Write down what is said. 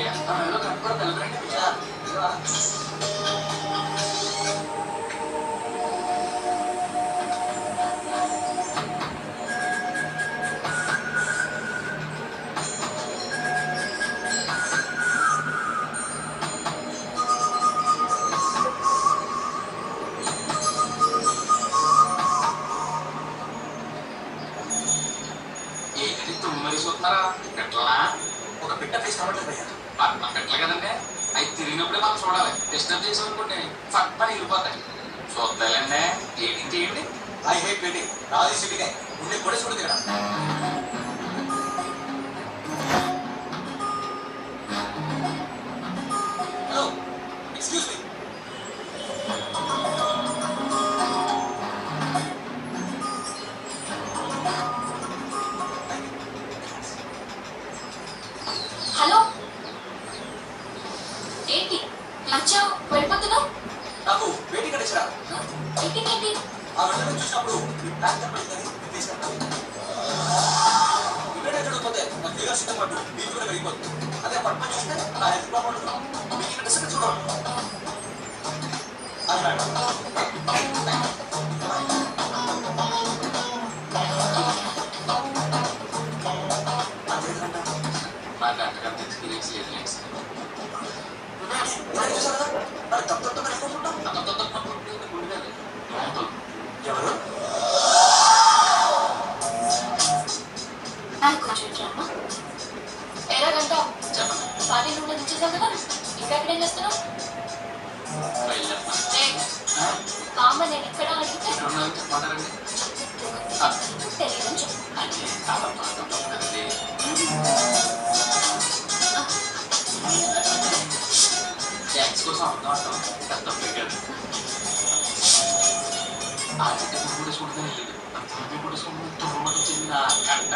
ఎంత కనుక్కో తెలుగురండి పిచ్చా మరి చూస్తున్నారా పెట్టలా ఒక బిడ్డ ఫేస్ కనబడలేదు భయ్యా పట్నం పెట్టలే కదండి అవి తిరిగినప్పుడే మనం చూడాలి డిస్టర్బ్ చేసేవనుకోండి పక్కన ఇరిపోతాయి చూద్దాలండి ఏంటి చేయండి ఐ హేట్ వెయిటింగ్ రాజీ సిటీనే ఉండే కూడా చూడదు ఇక్కడ హలో ఎక్స్క్యూజ్ మీ హలో ఏంటి వచ్చావు వెళ్ళిపోతున్నావు నాకు వెయిటింగ్ కట్టేసరా వెయిటింగ్ ఏంటి ఆ వెంటనే చూసినప్పుడు మీ ప్లాన్ కనపడిందని ఇక్కడే చూడకపోతే నాకు క్లియర్గా సిద్ధం పట్టు మీకు కూడా వెళ్ళిపోతుంది అదే పట్టు చూస్తే నా హెల్త్ ప్రాబ్లం మీకు ఇక్కడ డిస్కస్ చూడండి నాకు అంతకంత ఎక్స్పీరియన్స్ లేదు ఎవరు కొంచెం డ్రామా ఎలాగంట పార్టీ నువ్వు ఇచ్చేసావు కదా ఇంకా ఎక్కడేం చేస్తున్నావు కామ్మ నేను ఎక్కడ అడిగితే తెలియదని చెప్పు ట్యాక్స్ కోసం అర్థం అర్థం పెద్ద పెట్టాడు ఆ కూడా చూడగా వెళ్ళాడు కూడా చూడడం చెందిన గంట